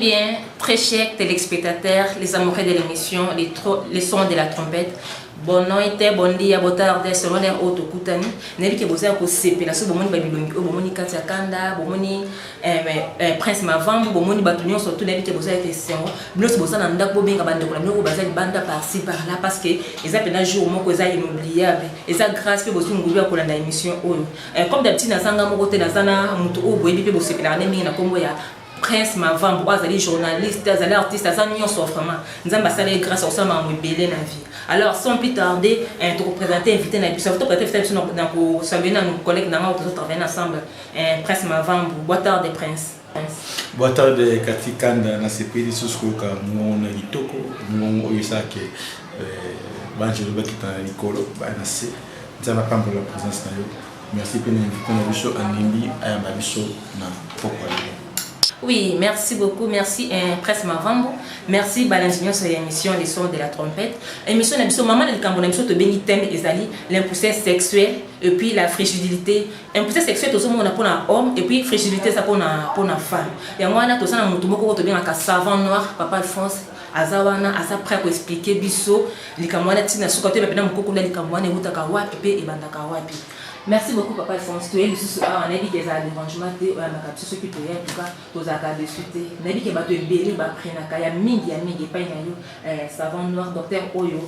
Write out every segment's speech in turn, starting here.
bien, très chers téléspectateurs, les amoureux de l'émission, les sons de la trompette. Bon nom était bon dia botarde selon les autres kutani nebi ke boza ko sepela so bomoni babilongi o bomoni katia kanda bomoni prince mavambu bomoni batunyo surtout nebi ke boza été sengo blos boza na ndako benga bande ko la moko baza banda par-ci par-là parce que les appels jour moko eza inoubliable eza grâce pe bozu ngulu ya kolanda émission oyo comme d'habitude na sanga moko te na sana mutu o boyebi pe bosepela na mingi na kombo ya Prince Mavambu, azali journaliste, azali artiste, azali nyonso vraiment. Nzamba sala grâce au sama mbele na vie. Alors sans plus tarder, te représenter invité na biso, to peut-être faire dans pour saluer nos collègues na ngao to travailler ensemble. Prince Mavambu, boa tarde Prince. Boa tarde Katikanda na sepeli susuka mona litoko, mon oyisake banjelo bakita Nicolo bana se. Nzamba pambo la présence na yo. Merci pour l'inviter na biso anembi ayamba biso na pokwa. Oui, merci beaucoup, merci Prince Mavambu, merci l'ingénieur sur l'émission Les Sons de la Trompette. Émission d'émission maman de Cameroun, émission de béni thème ezali l'impuissance sexuelle et puis la fragilité. Impuissance sexuelle tout ça on a pour un homme et puis fragilité ça pour une femme. Et moi on a tout ça dans mon tomoko to bien un savant noir papa Alphonse azawana asa prêt pour expliquer biso likamwana tina sukote pe na mukoko na likamwana utaka wapi pe ebandaka wapi. Merci beaucoup Papa Alphonse. Tu es le sous on a dit que ça dérangement te on a capté ce qui te en tout cas aux accords de suite. On a dit que ba te belé ba prena kaya mingi pa na yo savant noir docteur Oyo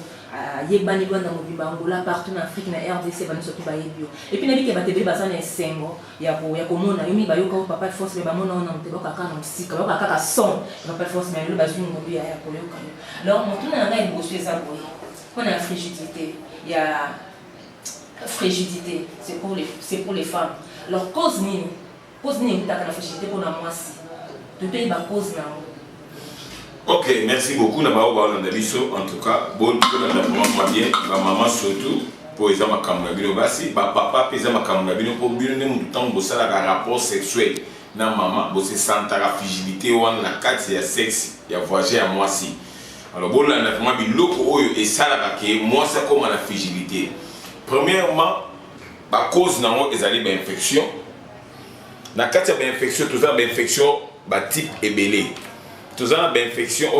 yebani banda mobimba ngola partout en Afrique na RDC ba surtout ba yebio. Et puis on a dit que ba te belé ba ça na sengo ya ko mona yomi ba yo ko Papa Alphonse ba mona on te boka kana msika ba kaka son Papa Alphonse mais le bazui ngobi ya ko yo kana. Alors mon tout na ngai bossé ça boy. On a frigidité, il y a frigidité, c'est pour les femmes. Alors cause ni la frigidité pour la moisi. Tu payes ma cause là. Ok, merci beaucoup. En tout cas, bon, bien, ma maman surtout pour les hommes comme papa pesa makamulabino pour bien ne temps bosser la rapport sexuel. Na maman bosser santa la frigidité ou na carte ya sexe, ya voyager à moisi. Alors bon là vraiment biloko oyo et ça la que moi c'est comme la frigidité. Premièrement, la cause est l'infection. Dans le cas de l'infection, tout ça, l'infection type ébélé. Tout ça, l'infection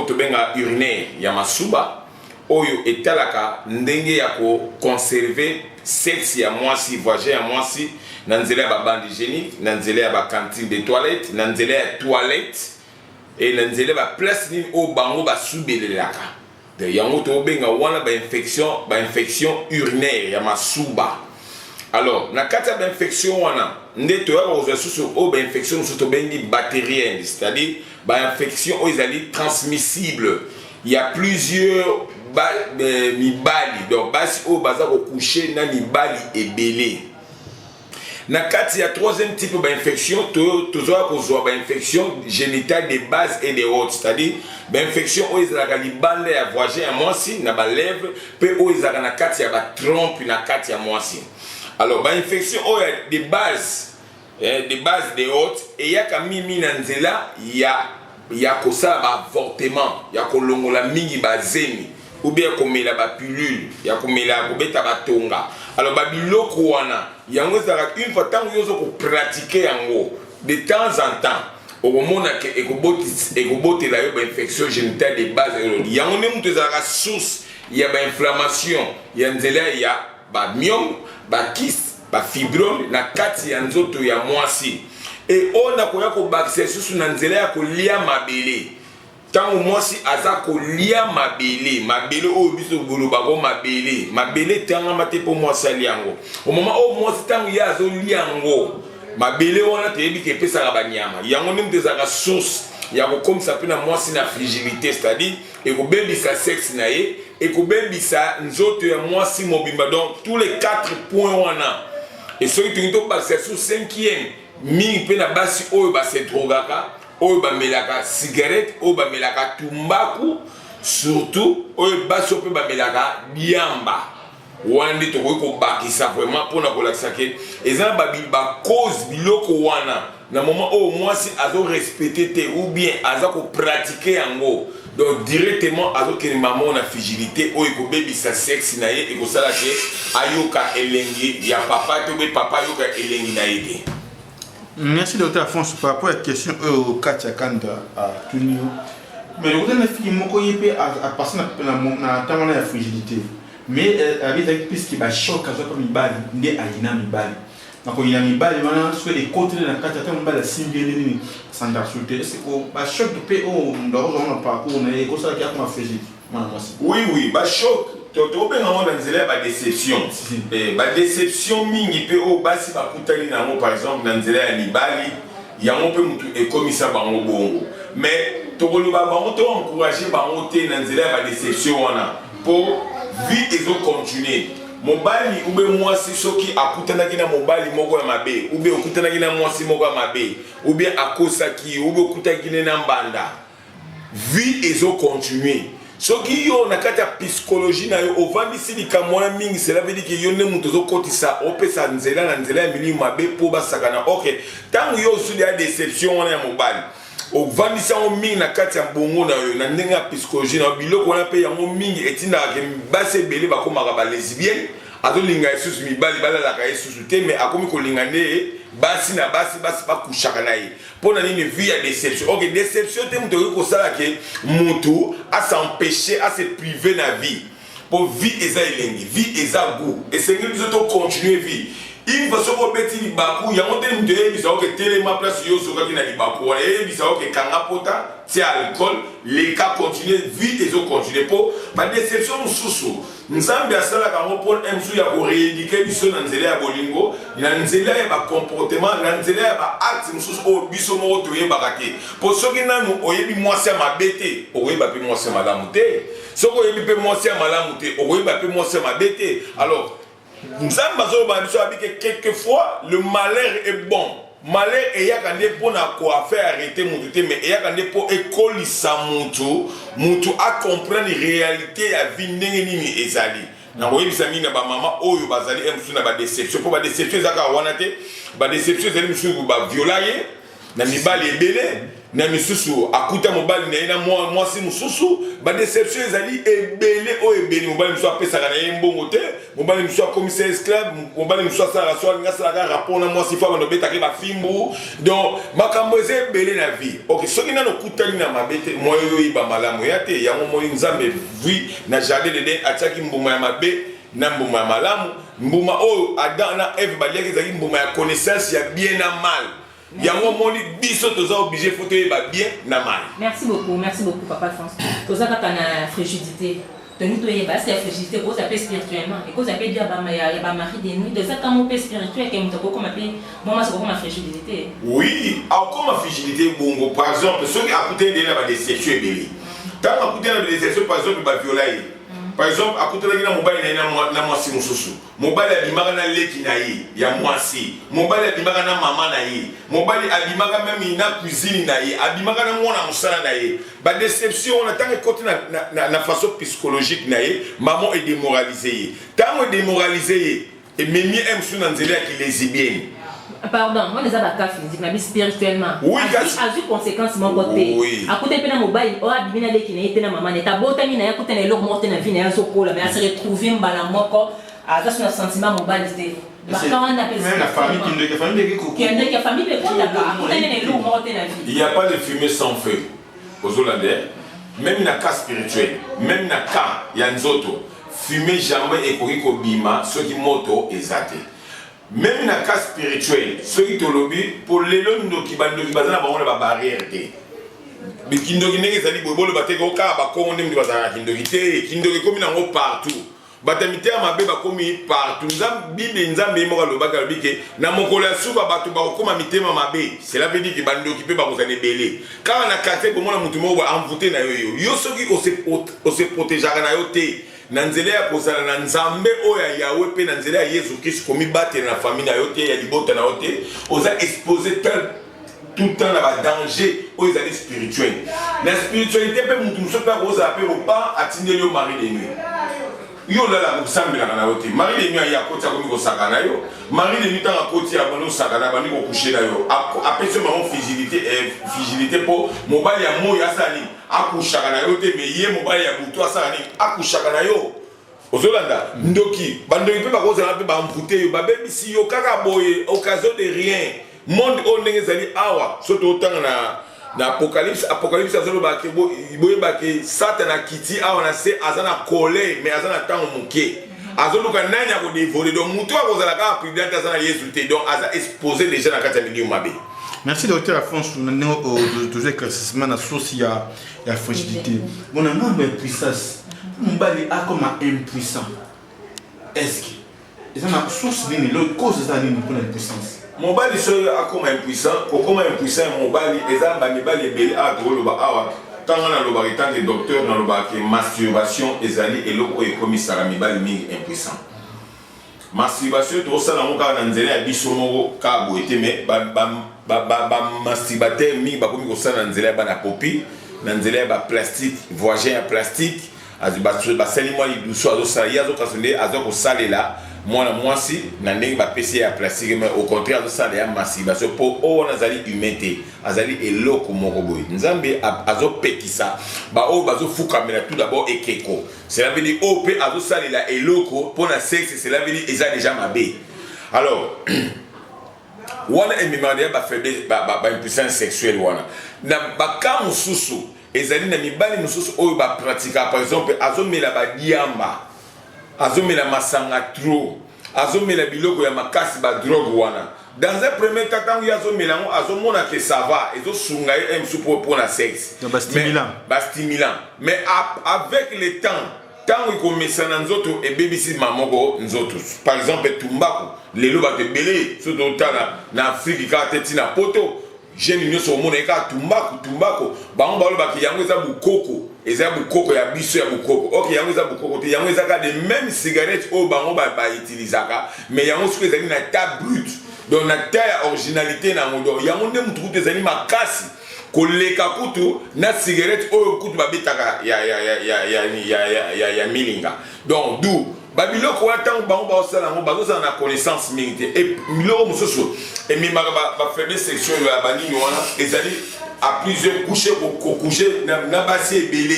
urinaire, il y a ma souba, oyo etalaka ndenge ya ko conserver sexe ya mwasi, voyager ya mwasi, nanzele ya bande hygiénique, nanzele ya cantine de toilette, nanzele ya toilette, et nanzele ya place ni o bango ba soubelelaka. Il y a une infection urinaire, il y a ma souba. Alors, dans le cas de l'infection, il y a une infection bactérienne, c'est-à-dire une infection transmissible. Il y a plusieurs mibali, donc il y a coucher dans mibali et belé. Dans le cas, il y a troisième type d'infection, toujours une infection génitale de base et de haute, c'est-à-dire l'infection où il y a des bandes à voyager à moisi, dans les lèvres, puis où il y a des trompes, dans les moisi. Alors, l'infection où il y a des bases de haute, et il y a quand mimi nanzela, il y a comme ça avortement, il y a comme la mingi bazemi, ou bien comme la pilule, il y a comme la tonga. Alors, babiloko wana, il y a une fois tant que vous pratiquez de temps en temps, au moment où il y a une infection génitale de base, il y a une source, il y a une inflammation, il y a un myome, un kyste, un fibrome, il y a un moisi. Et on a une bactérie sur nanzela ko lia mabele. Tant moi si azako lia mabele o biso golo bago mabele tanga mate pour moi saliango. Au moment où moi si tant ya zo liango mabele wana te yebi ke pesa ba nyama. Yango nem des aga source ya ko comme ça pe na moi si na frigidité, c'est-à-dire et ko bebi sa sexe na ye et ko bebi sa nzoto ya moi si mobimba. Donc tous les 4 points wana. Et ceux qui ont passé sur 5e mi pe na basi oyo ba se drogaka, oyo ba melaka cigarette, oyo ba melaka tumbaku, surtout oyo basi pe ba melaka biamba. Wandi to ko bakisa vraiment pour na kolakisa ke ezana ba cause biloko wana na moment au moins si azo respecter te ou bien azako pratiquer yango. Donc directement azo ke maman na fragilité oyo ko bebi sa sexe na ye e ko sala ke ayoka elengi ya papa to be papa yoka elengi na ye. Merci docteur Alphonse par rapport à la question au Katia Kanda à Tunio. Mais le gouvernement fait moko yépé à passer na tamana ya fragilité. Mais avec plus qui va choc à soit mi bali ndé ayina mi bali. Na ko yina mi bali wana soit les côtés na Katia ta mbala simbeli ni sans insulter. C'est ko ba choc de PO ndo on parcours na ko ça qui a comme fragilité. Oui, ba choc. Tu as une déception. Une déception mingi pe o basi ba kutali na mo par exemple dans nzela ya libali ya mo pe mutu e komisa bango bongo. Mais to koloba bango to encourager bango te na nzela ya déception wana pour vie ezo continuer. Mobali ube mwasi soki akutanaki na mobali moko ya mabe, ube okutanaki na mwasi moko ya mabe, ube akosaki, ube okutaki na mbanda. Vie ezo continuer. Soki yo na kati ya psychologie na yo ovandisi likamwa mingi cela veut dire que yo ne mutu zo kotisa opesa nzela na nzela ya milimo mabe po basakana. OK, tangu yo sudi ya déception wana ya mobali ovandisi yango mingi na kati ya bongo na yo na ndenge ya psychologie na biloko wana pe yango mingi etindaka ke basi ebele bakomaka ba lesbienne azolinga esusu mibali balalaka esusu te mais akomi kolinga nde basi na basi bakushaka na ye mpona nini vie ya déception. Ok, déception te mutu okoki kosala ke mutu asempêcher ase prive na vie po vie eza elengi, vie eza goût esengeli biso to continuer vie une fois soko beti libaku yango te mutu eyebisa oke telema place yo sokaki na libaku wana eyebisa oke kanga pota ti alcool leka continue vie ezo continue po badéception mosusu nzambe asalaka yango mpo msu ya koreédike biso na nzela ya bolingo na nzela ya bacomportement na nzela ya baacte mosusu oyo biso moko toyebaka te mpo soki nanu oyebi mwasi ya mabe te okoyeba mpe mwasi ya malamu te soki oyebi mpe mwasi ya malamu te okoyeba mpe mwasi ya mabe te. Alors nzambe azoloba biso abike quelquefois le malheur est bon. Malheur eyaka nde mpona koafaire arrêter mutu te mais eyaka nde mpo ekolisa mutu acomprendre réalité ya vie ndenge nini ezali. nakoyebisa mingi na bamama oyo bazali msusu na badéception mpo badéception ezaka wana te. Badéception ezali misusu baviola ye na mibali ebele na misusu akuta mobali na ye na mwasi mosusu. Badéception ezali ebele oyo ebele. Mobali mosusu apesaka na ye mbongo te, mobali mosusu akomisa esclave, mobali mosusu asalaka so alingi asalaka rapport na mwasi fo bando betaki bafimbu. Donc makambo eza ebele na vie. Ok, soki nano okutani na mabe te moyo oyo oyiba malamu ya te yango moi nzambe vi na jardin d'Eden atiaki mbuma ya mabe na mbuma ya malamu. Mbuma oyo Adam na Eve baliaki ezalaki mbuma ya connaissance ya bien na mal. Yango moni biso toza obligé faut te ba bien na mal. Merci beaucoup papa François. Toza kaka na frigidité. Tenu to yeba c'est frigidité ko ça peut spirituellement et ko ça peut dire ba mari de nuit de ça comme peut spirituel que mutoko comme appelé moi c'est comme la frigidité. Oui, comme la frigidité bongo par exemple ceux qui écoutent de la déception belé. Tant écouter la déception par exemple ba violailler. Par exemple, à côté de la mobile na mwasi mususu. Mobile abimaka na leki na ye ya mwasi. Mobile abimaka na mama na ye. Mobile abimaka même na cuisine na ye. Abimaka na mwana musala na ye. Ba déception on attend que côté na façon psychologique na ye, maman est démoralisée. Tant démoralisée et memi aime sous na nzela qui lesbienne. Pardon, moi les abaka physique mais spirituellement. Oui, a vu conséquence mon côté. À côté de mobile, o abimina leki na ye na mama neta botami na ya côté na lo morte na vie na so kola mais à se retrouver mbala moko à ça son sentiment mobile c'était. Même la famille qui famille il n'y a pas de fumée sans feu aux Hollandais. Même dans le cas spirituel, même dans le cas Yanzoto, fumer jamais et koki bima, ceux qui moto exaté. Même dans le cas spirituel, ceux qui te lobby, pour les lots qui bazana ba barrière té. Bikindoki nenge zali bobo le bateko ka ba ko ndem bazana kindoki té, kindoki komi nango partout. Batamite ya mabe bakomi partout. Nzambe Bible nzambe mo ka lobaka lobike na mokolo ya suba bato ba koma mitema mabe. Cela veut dire que bando occupé ba kozane belé. Quand na quartier ko mona mutu mo ba envoûter na yo. Yo soki o se protéger na yo té. Na nzela ya kozala na nzambe oya Yahweh pe na nzela ya Yesu Christ komi battre na famille na yo té ya libota na yo té. Oza exposer tout le temps na danger aux années spirituels. La spiritualité peut mutu muso pa koza pe pas atindeli yo mari de nuit. Yo la kusambela na yote mari de nuit ya koti akomi ko sakana yo mari de nuit tanga koti ya bono sakana bandi ko coucher na yo apese ma frigidité po mobali ya moyo asani akushaka na yo te me ye mobali ya buto asani akushaka na yo ozolanda ndoki bandoki pe bakozala pe ba amputer yo babebisi yo kaka boye occasion de rien monde o ndenge ezali awa soto otanga na apocalypse azolo ba ke boye ba ke Satan akiti awa na se azana colère mais azana tango muke azolo ka nanya ko dévorer donc muto akozala ka prudent azana Yesu te donc aza exposé déjà na kati ya milieu mabe. Merci docteur Alphonse nous toujours éclaircissement na source ya fragilité. Mon amour de puissance mbali a comme impuissant. Est-ce que c'est une source d'une cause de nini pour l'impuissance? Mobali so akoma impuissant, kokoma impuissant mobali ezamba mibali ebele a to loba awa tanga na loba tant que docteur na loba ke masturbation ezali eloko ekomisaka mibali mingi impuissant. Masturbation to sala moka na nzela ya biso moko ka boete me ba masturbateur mingi bakomi ko sala na nzela ya bana popi na nzela ya ba plastique voisin ya plastique ba sali moi iduso azo sala yazo kasonde azo ko salela moi si na ndenge ba PC ya plastique mais au contraire de ça ya masturbation pour on azali humanité azali eloko moko boy nzambe azo pekisa ba o bazo fukamela tout d'abord ekeko cela veut dire op azo salela eloko pour na sexe cela veut dire eza déjà mabé alors wana emimadia ba faiblesse ba impuissance sexuelle wana na ba ka mususu ezali na mibali mususu oyo ba pratika par exemple azomela ba diamba azomela masanga trop azomela biloko ya makasi ba drogue wana dans un premier temps quand azomela azomona que ça va ezo sunga pour la sexe ba stimulant mais avec le temps tant il commence na nzoto e BBC mamoko nzoto par exemple tumbako lelo ba te belé surtout na Afrique ka teti na poto jeune nyoso mona ka tumbako bango ba lo ba ki yango eza bukoko eza bukoko ya biso ya bukoko OK yango eza bukoko te yango eza ka de même cigarette o bango ba utilisaka mais yango soki ezali na ta brut donc na ta ya originalité na ngodo yango nde mutu kutu ezali makasi koleka kutu na cigarette o kutu ba betaka ya milinga donc d'où babiloko watango bango ba osala ngo bazosala na connaissance mingi et miloko mususu et mimaka ba faiblesse sexuelle ya banini wana ezali à plusieurs coucher pour coucher na basi ebele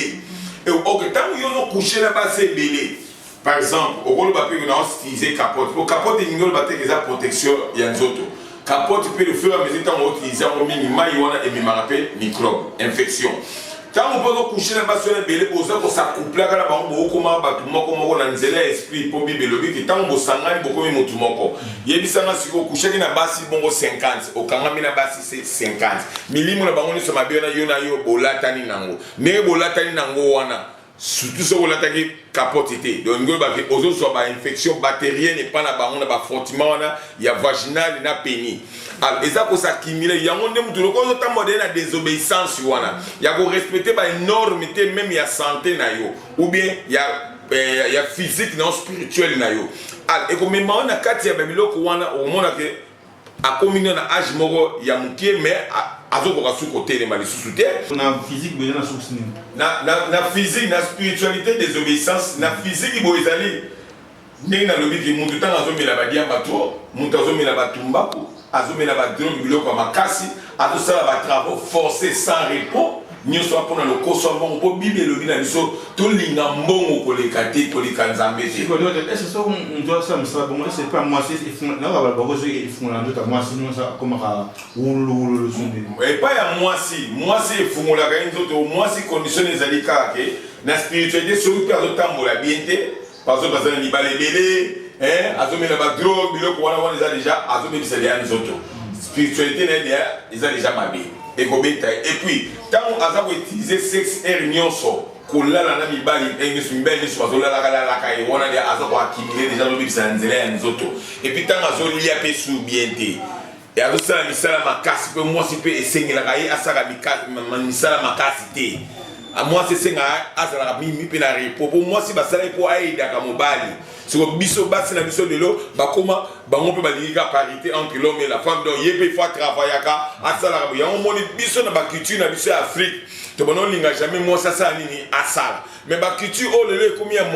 et OK tant yo no coucher na basi ebele par exemple au rôle ba pe na utiliser capote pour capote ngolo ba te eza protection ya nzoto capote peut le faire à mesure tant on utilise en minimum wana et mimaka pe microbe infection quand on peut coucher na basi ebele poza ko s'accoupler kana bango bokoma batu moko na nzela esprit po bibelobi ki tant bosangani bokomi mutu moko yebisanga siko coucher na basi bongo 50 okangami na basi c'est 50 milimo na bango ni so mabiona yo bolatani nango ne bolatani nango wana surtout so bolataki capotité donc ngolo ba ke ozo so ba infection bactérienne et pas na bango na ba frottement wana ya vaginal na pénis alors eza ko s'accumuler yango nde mutu loko zo tambo de na désobéissance wana ya ko respecter ba norme te même ya santé na yo ou bien ya physique non spirituel na yo alors et comme même na kati ya biloko wana o mona ke a communion na âge moko ya mukie mais azoko ka sous côté les malisusu te na physique besoin na source na physique na spiritualité désobéissance na physique bo ezali ndenge na lobi ki mutu tanga azomela badia bato mutu azomela batumbako azomela ba drogue biloko makasi azosala ba travaux forcés sans repos nyonso apona lokoso mbongo po bible elobi na biso tolinga mbongo koleka te koleka nzambe te est-ce que on doit ça ça bon c'est pas moi c'est na ba ba ko ils font la ndoto moi sinon ça comme ka ulu et pas ya moi si fungola ka nzoto moi si condition ezali ka ke na spiritualité sur pe azotambola bien te parce que bazana ni balebele azomela ba drogue biloko wana eza déjà azomela bisa nzoto spiritualité na eza déjà mabe et puis tant on a utilisé sexe nyonso kolala na mibali mibali so bazolala kala ka e wana dia azo ko accumuler déjà lobi bisa nzela ya nzoto et puis tant azolia pe sous bien te et azo sala misala makasi pe moi si pe esengela ka ye asaka misala makasi te a moi c'est senga azala mi pe na repo pour moi si basala po aida ka mobali so biso basi na biso lelo bakoma bango pe balika parité entre l'homme et la femme donc yebe faut travailler ka asala ya on moni biso na culture na biso Afrique to bono linga jamais moi ça nini asala mais culture o lelo comme ya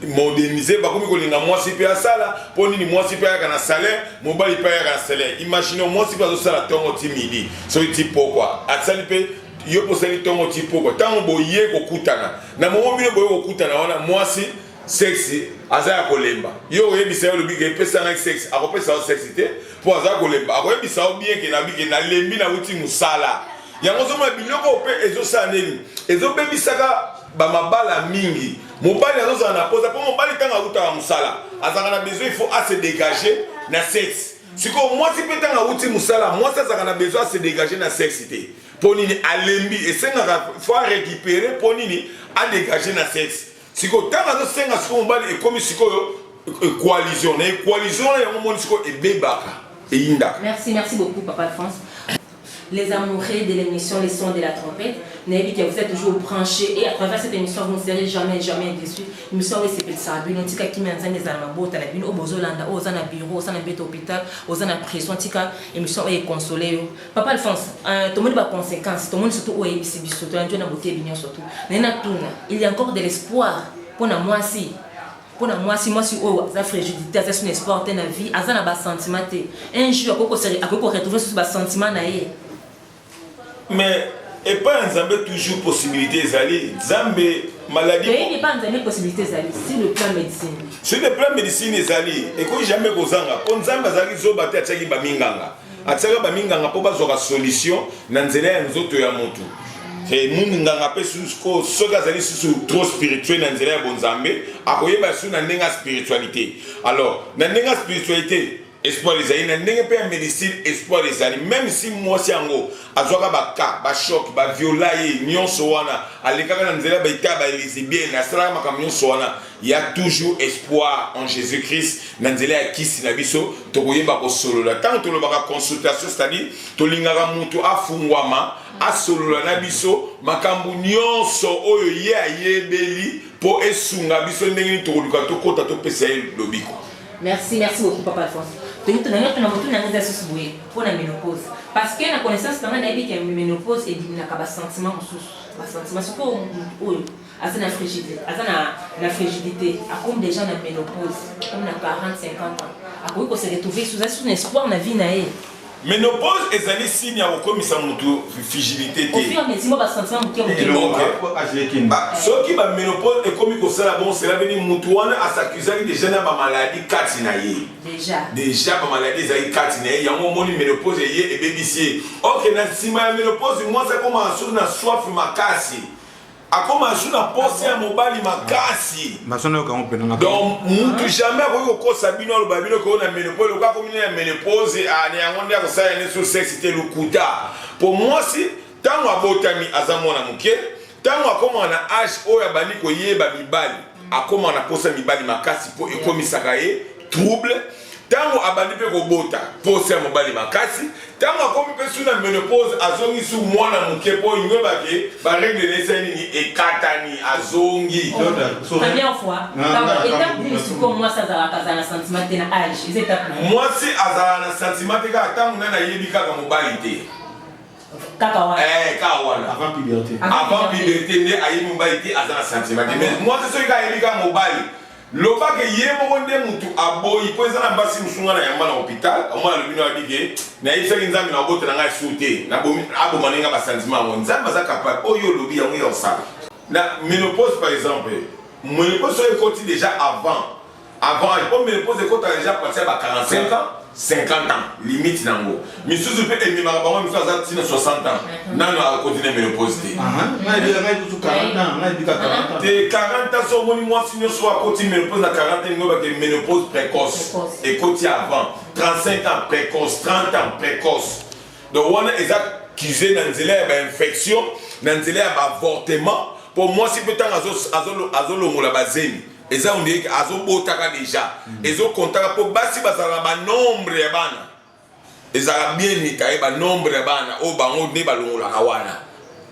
moderniser bakomi ko linga moi si pe asala po nini moi si pe ya na salaire mobali pe ya na salaire imaginons moi si pas sala tongo timidi so iti pourquoi asali pe yo posali tongo tipo ko tango boye ko kutana na momo bino boye ko kutana wana moi si sexe aza kolemba yo yebisa yo lobi ke pesa na sexe akopesa o sexité pour aza kolemba akoyebisa o bien ke na bi ke na lembi na uti musala yango zo ma biloko pe ezo saneli ezo bebisaka ba mabala mingi mobali azo na posa pour mobali tanga uta musala azanga na besoin il faut à se dégager na sexe siko moi si pe tanga uti musala moi ça azanga na besoin à se dégager na sexité pour nini alembi et senga faut récupérer pour nini à dégager na sexe siko tanga zo senga siko mobali e comme siko coalition na coalition ya mo siko e bebaka e inda. Merci beaucoup Papa Alphonse. Les amoureux de l'émission Les Sons de la Trompette, n'ayez que vous êtes toujours branchés et à travers cette émission vous ne serez jamais déçus. L'émission où c'est ça, une tika qui m'a enseigné les allemands, à la bine au bozolanda, aux an bureau, aux an bête hôpital, aux an prison, tika émission où est consolé. Papa Alphonse, tout le monde va conséquence, tout le monde surtout où est ici, surtout un dieu n'a beauté bien surtout. Il y a encore de l'espoir pour moi si. Pour moi si ça fragilité ça un espoir dans la vie ça na ba sentiment un jour ako retrouver ce ba sentiment na ye. Mais et pas Nzambe toujours possibilité zali Nzambe maladie mais il n'est pas Nzambe possibilité zali sur le plan médecine. Sur le plan médecine zali et ko jamais kozanga po Nzambe zali zo baté ataki ba minganga ataka ba minganga po bazoka solution na nzela ya nzoto ya moto. Et munganga pe susko soga zali susu trop spirituel na nzela ya bonzambe akoyeba su na ndenga spiritualité. Alors na ndenga spiritualité espoir les aïe na ndenge pe médecine espoir les aïe même si moi si ango azwaka ba ka ba choc ba violaye nyonso wana alekaka na nzela ba itaba elise bien na sala makam nyonso wana il y a toujours espoir en Jésus-Christ na nzela ya kisi na biso tokoyeba ko solola tant to lobaka consultation c'est-à-dire to lingaka mutu afungwama asolola na biso makambu nyonso oyo ye ayebeli po esunga biso ndenge ni tokoluka tokota topesa lobiko. Merci beaucoup Papa Alphonse. Pour la ménopause. Parce que la connaissance, c'est la ménopause et la sentiment c'est la fragilité. Comme des gens dans la ménopause, comme dans 40-50 ans. Après, on s'est retrouvé sous un espoir dans la vie. Ménopause est un signe comme ça fragilité. Au fur et à mesure, on sentiment ce qui va ménopause est comme ça là bon c'est là venir mutuana à s'accuser des jeunes à maladie katinaye. Déjà ma maladie ça y katinaye, il y a un moment ménopause et bébisier. OK na sima ménopause moi ça commence na soif makasi. A commencé na poser à mobali makasi. Donc mutu jamais ko sabino lo babino ko na ménopause ko comme na ménopause a ne ngonde ko ça ne sur sexe c'était le kuta. Pour moi si tant abotami azamona muke tant akoma na âge oya bani ko yeba mibali akoma na poser mibali makasi po ekomisaka ye trouble. Tango abandi pe ko bota poser mobali makasi tango akomi pe suna ménopause azongi su mwana muke po ngeba ke ba règle de seni ni ekatani azongi première fois étape ni suko moi ça za kazana sentiment na âge les étapes moi si azana na sentiment ka tango na yebi kaka mobali te kaka wana avant puberté ne ayi mobali te azana sentiment mais moi c'est ce ka yebi ka mobali loba ke yemo nde mutu aboyi po ezana basi musunga na yamba na hôpital omwana lobino abige na ifeli nzambi na bote na ngai sute na bomi abo maninga ba sentiment mo nzamba za capable oyo lobi yango ya osala na ménopause par exemple ménopause est côté déjà avant pour ménopause est côté déjà passer à 45 ans 50 ans limite nango misusu pe emi makabango misusu za tina 60 ans nano a continuer ménopause te de 40 ans so moni moi sinyo so a continuer ménopause na 40 ans ngoba ke ménopause précoce et côté avant 35 ans précoce 30 ans précoce donc on a exact qui na nzela ba infection na nzela ba avortement pour moi si peut-être azolongola bazemi eza on dit azobotaka déjà ezo kontaka po basi bazala ba nombre ya bana ezala bien nikaye ba nombre ya bana o bango ne balongola kawana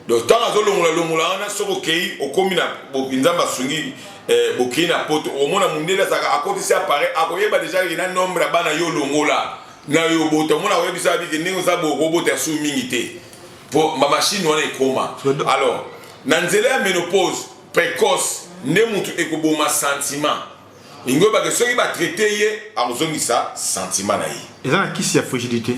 donc tant azolongola wana soko kei okomi na bobinzamba sungi bokei na poto omona mundela zaka akotisi apparaît akoyeba déjà ina nombre ya bana yo longola na yo boto mona oyebisa biki ningo za bo robot ya su mingi te po ma machine wana ekoma alors na nzela ya ménopause précoce ne mutu ekoboma sentiment ingo ba que soki ba traiter ye azongisa sentiment na ye ezana kisi ya fragilité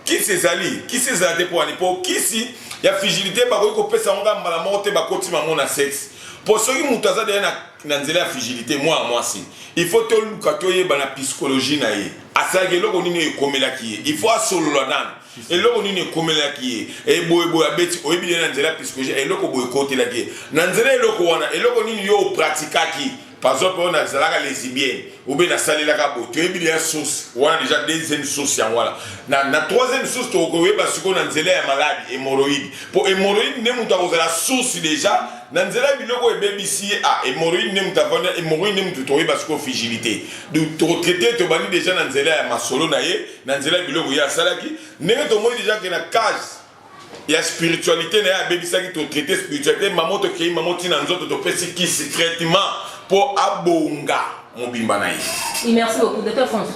kisi ezali pour ani po kisi ya fragilité ba ko pesa nga mbala mote ba kotima mona sexe Pour ceux qui m'ont dit la fragilité, moi si. Il faut que tu aies la psychologie naïe. À ça que l'on est comme la qui. Il faut solo la et l'on est comme la qui. Et boy abeti o bien la psychologie et l'on côté la qui. Nanzela l'on et l'on est pratica qui. Par exemple, on a des lesbiennes, ou bien la salle la cabo, tu es bien source, on a déjà deuxième source, voilà. La troisième source, tu as parce qu'on a une maladie, hémorroïde. Pour hémorroïde, nous avons la source déjà. Nanzela biloko e babysi a hémorroïde nem tavana hémorroïde nem tutoye parce que fragilité. De traiter to bani déjà nanzela ya masolo na ye, nanzela biloko ya salaki, nem to moi déjà que na case. Il y a spiritualité na ya babysi qui to traiter spiritualité, maman to kei maman tina nzoto to pesi qui secrètement pour abonga mon bimba na ye. Merci beaucoup Dr. François.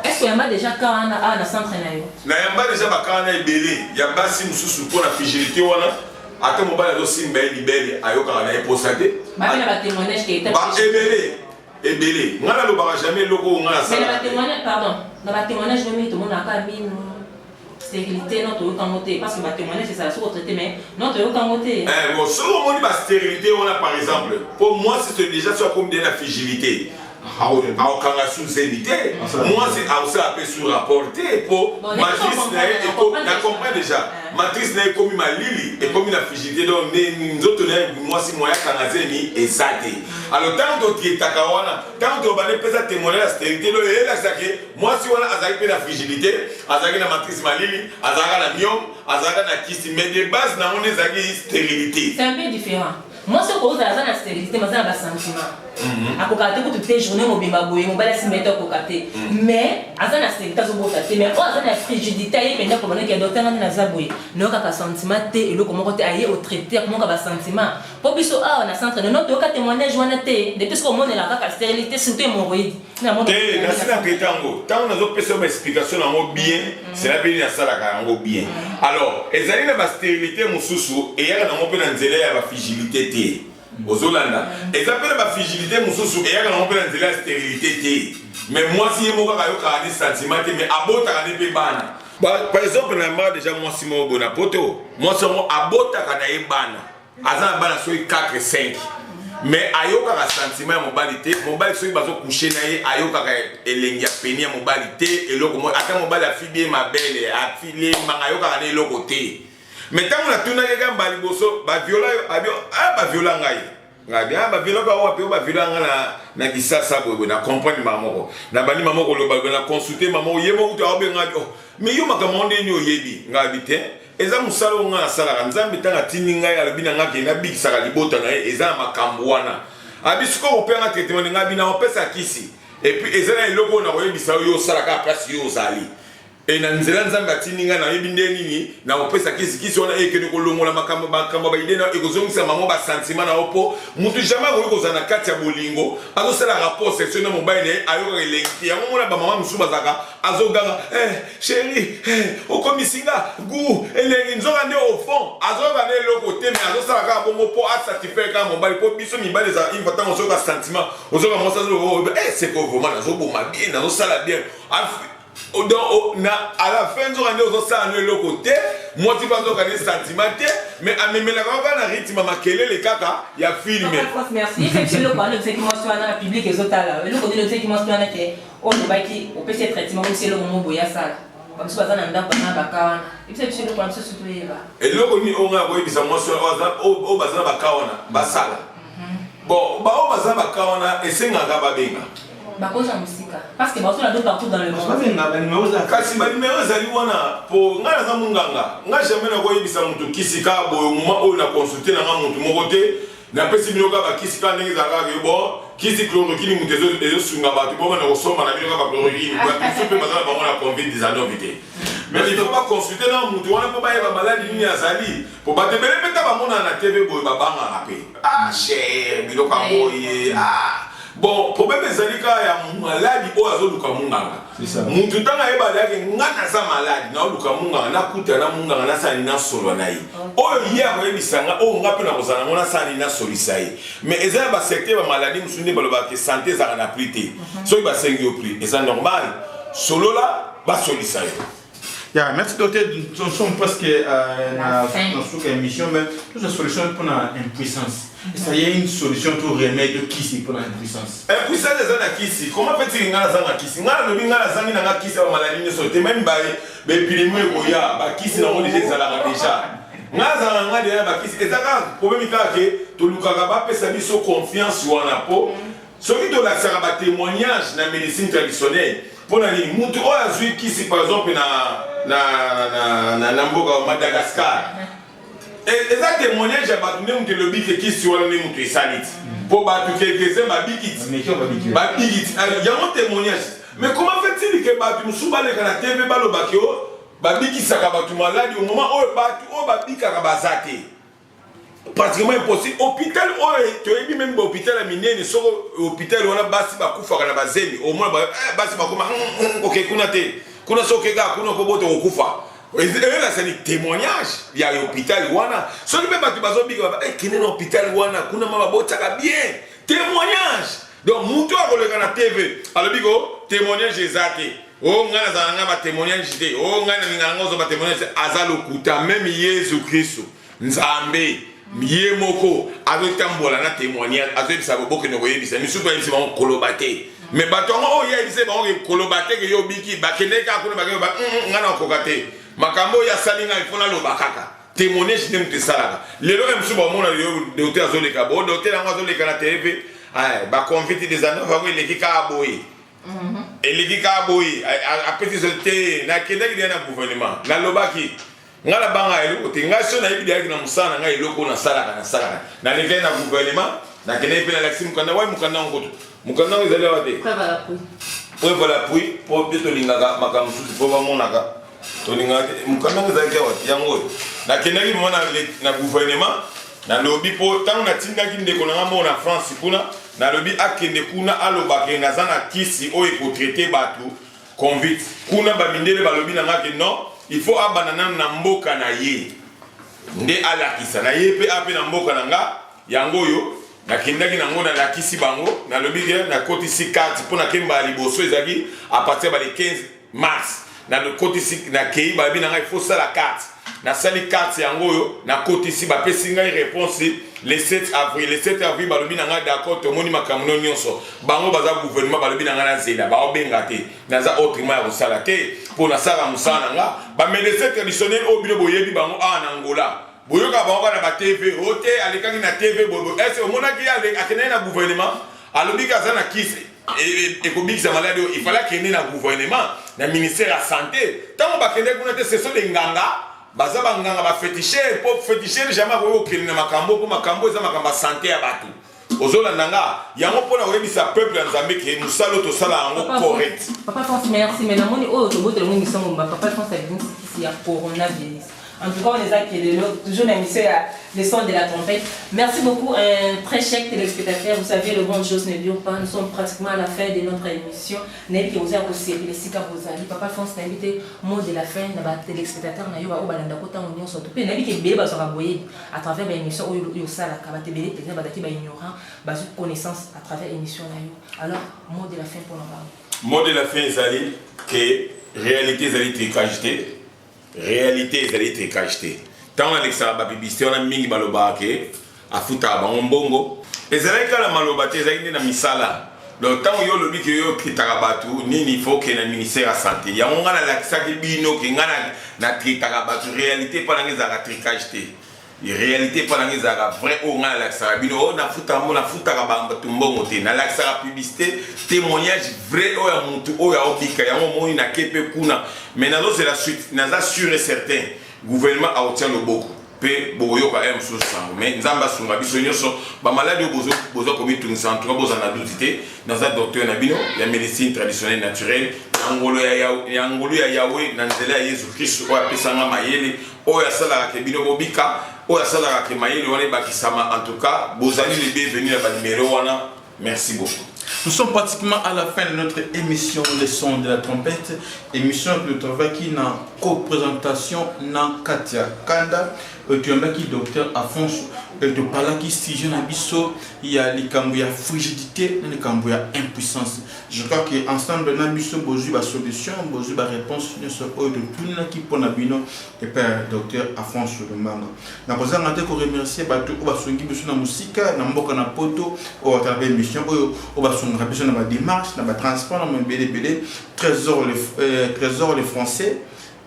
Est-ce qu'il y a déjà quand na centre na yo? Na yamba déjà ba quand na belé, ya basi mususu pour la fragilité wana. Après mon bail aussi libéré ayoka na eposate ba na témoignage qui était ba ebélé ngala lo ba jamais loko ngala ça mais na témoignage pardon dans la témoignage de mi tout monde a ka mine stérilité non to kangote parce que ba témoignage c'est ça sur traité mais non to kangote bon selon moi ba stérilité on a par exemple pour moi c'est déjà soit comme de la fragilité aokanga sous-zénité moi c'est aussi appelé sous-rapporté pour matrice na comprend déjà matrice na comme ma lili et comme la fragilité donc nous autres moi si moi yakanga zeni exact alors tant d'autres qui takawana tant d'autres balé pesa témoigner la stérilité là et là ça que moi si on a azaki la fragilité azaki na matrice ma lili azaka na myome azaka na kyste mais de base na on ezaki stérilité c'est un peu différent. Moi, ce que vous avez la stérilité, c'est un sentiment. À côté, vous toute journée, mon bimba boy, mon bel mettre à côté. Mais, à la stérilité, vous avez mais à la frigidité, il y a comme un docteur dans la zaboy. Non, qu'un sentiment, et le comment tu ailles au traité, comment un sentiment. Pour que on a centre de notre cas témoignage, on a depuis que mon est la stérilité, c'est hémorroïde. Tant on a d'autres explications en bien, c'est la peine à ça la bien. Alors, les années de la stérilité, mon sous et il y a un peu d'anzélé à la frigidité. Aux Hollandais, et ça fait la fragilité, mon sous et on peut la stérilité. Mais moi, si je me des sentiments, mais à bout de bana. Par exemple, on a déjà moi, si mon bonapoto, moi, c'est mon abota kanaï bana. Azan bana soit 4 et 5. Mais ayoka ka sentiment mon balité, mon bal soit bazo coucher naïe, ayoka ka elengia penia mon balité, et loko moi, attends mon bal a filé ma belle, a filé, ayoka ka ne loko te. Mais tant qu'on a tourné les gars, baliboso, ba viola, ba viola ngai. Ngai bien, ba viola ba wapi, ba viola nga na kisa sabo, na comprendre maman. Na bani maman ko lo ba na consulter maman, yemo uta obe ngai. Mais yo makamande ni oyebi, ngai bité. Eza musalo nga sala nzambe tanga tini ngai alobina ngaki na big saka libota na eza makambwana. Abisuko openga traitement ngai bina opesa kisi. Et puis eza na eloko na oyebisa yo sala ka place yo zali. Et na nzela nzambe atininga na yebinde nini na opesa kisi ona ekene ko longola makambo ba idena ekozongisa mamo ba sentiment na opo mutu jamais ko kozana kati ya bolingo azosala rapport section na mobile ayo elengi ya mona ba mama musuba zaka azoganga chérie okomisinga gu elengi nzoka nde au fond azoga ne loko te mais azosala ka bongo po a satisfaire ka mobile po biso mibale za important ozoka sentiment ozoka mosa zo c'est que vraiment azoboma bien azosala bien à la fin du rendez vous ça le côté moi tu vas donc des sentiments mais à me la va na rythme makele les kaka il y a filmé merci c'est le quoi le qui mentionne dans la public et autres là le côté le qui mentionne que on va qui on peut se traitement comme c'est le moment boya ça comme ça dans ndako na bakawana et puis c'est le quoi ça surtout et le ko ni on a boye bisa mention au bazana bakawana basala bon ba o bazana bakawana et c'est ngaka babenga bakoza musika parce que baso la do partout dans le monde kasi ba numéro zali wana pour ngala za munganga nga jamais na koyebisa mutu kisika boyo muma o na consulter na mutu moko te na pesi binoka ba kisika ndenge za ka bon kisi chloroquine mutu ezo sunga ba tu bona osoma na binoka ba chloroquine ba tu peux pas ba na covid des anovité mais il faut pas consulter na mutu wana po ba yeba maladi nini azali po ba te bele peta ba mona na TV boyo ba banga rapé cher binoka boye bon problème ezalika ya maladi o azoluka munganga muntu tanga yeba dake ngana za maladi na oluka munganga na kuta na munganga na sani na solo na yi oyo ya ko yebisanga o ngapi na kozana ngona sani na solisa yi mais ezala ba secteur ba maladi musunde baloba ke santé za na prité so ba sengi au prix eza normal solo la ba solisa yi Yeah, merci docteur. Nous sommes presque dans cette émission, mais toute la solution pour l'impuissance. Ça y est une solution pour remède qui c'est pour l'impuissance. Impuissance c'est ça qui c'est. Comment fait-il ngana zanga qui c'est? Ngana lobi ngana zanga na qui c'est maladie ne sauter même ba épidémie koya ba qui c'est na déjà déjà. Ngana zanga ngana déjà ba qui c'est. Ezaka problème ka ke to lukaka ba pesa biso confiance wana po. Soki to la sera ba témoignage na médecine traditionnelle. Pour la ligne, mutu o azui qui c'est par exemple na mboka au Madagascar. Et ça témoignage à battu même que le bic qui sur le mutu salit. Pour battu quelques-uns ba bikit. Ba bikit. Il y a un témoignage. Mais comment fait-il que battu souba le kana TV ba lo bakio ba bikit saka battu malade au moment où battu o ba bika ba zate. Pratiquement impossible. Hôpital, tu as même l'hôpital à Miné, l'hôpital où on a basi bakufa kana bazemi. Au moins basi bakuma ok kunate. Kuna sokega kuna kobote okufa. Et là c'est un témoignage. Il y a l'hôpital wana. So tu peux pas tu bazo biga kene l'hôpital wana kuna mama botaka bien. Témoignage. Donc mutu akole kana TV. Alors bigo témoignage ezate. Oh ngana za ngama témoignage de. Oh ngana ngana ngozo ba témoignage azalo kuta même Yesu Kristo. Nzambe Miye moko avec tambola na témoignage avec ça beaucoup ne voyez bisa misu pas ici ba kolobate mais batongo o ya ici ba kolobate ke yo biki ba keneka ko ba ngana kokate makambo ya salinga ifona lo bakaka témoignage de mtesala lelo misu ba mona yo docteur azoleka bo docteur azoleka na TV ba convite des années va les kika boy et les kika boy a petit sauté na keneki na gouvernement na lobaki ngala banga eloko te ngaso na yibidi yaki na musana nga eloko na salaka na leke na gouvernement na kene pe na laksi mukanda wa mukanda ngoto mukanda ezali wate preuve l'appui pour bientôt lingaka makamusu pour ba monaka to lingaka mukanda ezali wate yango na kene ki mona na gouvernement na lobby po tant na tinda ki ndeko na ngamo na France kuna na lobby akende kuna alobaka na zana kisi o eko traiter batu convict kuna ba mindele ba lobby na ngake non. Il faut abanana na mboka na ye. Nde alakisa na ye pe ape na mboka na nga yango yo na kindaki na ngona na kisi bango na lobige na koti si carte pour na kemba liboso ezaki à partir ba le 15 mars na le koti si na kei ba bi na nga il faut ça la carte na sali carte yango yo na koti si ba pesi nga réponse le 7 avril ba lobi na nga d'accord to moni makamuno nyonso bango baza gouvernement ba lobi na nga na zela ba obengate na za autrement ya kosala te pour na sala musana nga ba médecin traditionnel obino boyebi bango na Angola boyoka bango na ba TV ote alekaki na TV bobo est-ce au mona ki avec akena na gouvernement alobi ka za na kisi et kobikisa malade il fallait kene na gouvernement na ministère ya santé tango ba kende kuna te ce sont des nganga baza banganga ba féticher pour féticher jamais ko okina makambo ko makambo eza makambo santé ya batu ozola nanga yango pona oyebisa peuple nzambe ke musalo to sala yango correct papa France merci mais namoni o to bote ngi misango papa France a dit ici ya coronavirus. En tout cas, on est là qui est toujours l'émission Le son de la trompette. Merci beaucoup, très chers téléspectateurs. Vous savez, le bon chose ne dure pas. Nous sommes pratiquement à la fin de notre émission. N'est-ce que vous avez aussi les Sika Rosali. Papa France n'a invité mot de la fin. N'a téléspectateurs n'a eu à Obalanda Kota Union surtout. N'a vu que Bélé Bazora Boye à travers l'émission où il y a ça la Kabate Bélé, peut-être Badaki ba ignorant, basu connaissance à travers l'émission là. Alors, mot de la fin pour nous parler. Mot de la fin, Zali, que réalité Zali tricagité. Réalité ezali te kajete tant Alexa ba publicité on a mingi baloba ke afuta ba mbongo ezali kala maloba te ezali na misala donc tant yo lobi ke yo kitaka batu nini faut que na ministère ya santé ya ngana la kisaki bino ke ngana na kitaka batu réalité pas na ngeza ka trikajete réalité pas na ngeza ka vrai o ngana la kisaka bino na futa ka batu mbongo te na la kisaka publicité témoignage vrai o ya mutu o ya obika ya mo na kepe kuna. Mais dans c'est la suite, nous sommes sûr et certain, le gouvernement a obtenu le beaucoup. Pe boyo ka em so sang mais nzamba sunga biso nyoso ba maladie bozo komi tunisa en tout cas bozo na dutité dans un docteur na bino la médecine traditionnelle naturelle ngolo ya yawe na nzela ya Yesu Kristo o apesanga mayele o ya sala ke bino bobika o ya sala ke mayele wana bakisama en tout cas bozali les bienvenus na ba numéro wana merci beaucoup. Nous sommes pratiquement à la fin de notre émission Les Sons de la Trompette, émission que nous travaillons qui na co-présentation na Katia Kanda, tu as qui docteur Afonso, et tu parles qui si je n'abisso, il y a les cambouis à frigidité, les cambouis à impuissance. Je crois qu'ensemble nous avons besoin de solution, besoin de réponse sur eux de tout le qui pour nabino et père docteur Afonso de Manga. Nous avons remercier bateau au basongi besoin de musique, na mboka na poto au travers émission au basongi besoin de démarche, na transport, na BDBD, trésor les français,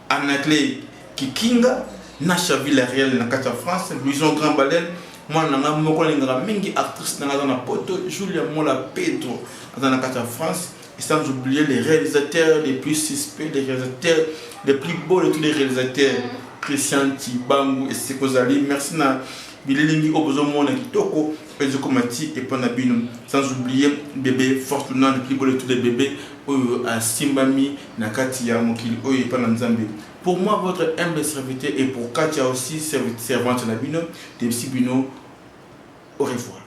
Anaclé Kikinga. Nacha Villarreal na Katia France, Louison Grand Balen, moi nanga moko linga mingi actrice nanga na poto, Julia Mola Pedro na Katia France, et sans oublier les réalisateurs les plus suspects, les réalisateurs les plus beaux de tous les réalisateurs, Christian Tibangu et Sekozali, merci na Bilelingi Obozo Mona Kitoko, Ezo Komati et Ponabino, sans oublier bébé Fortuna le plus beau de tous les bébés, à Simbami, Nakatia Mokili, et Pananzambi. Pour moi, votre humble serviteur et pour Katia aussi, servante Nabino, Debsi Bino, au revoir.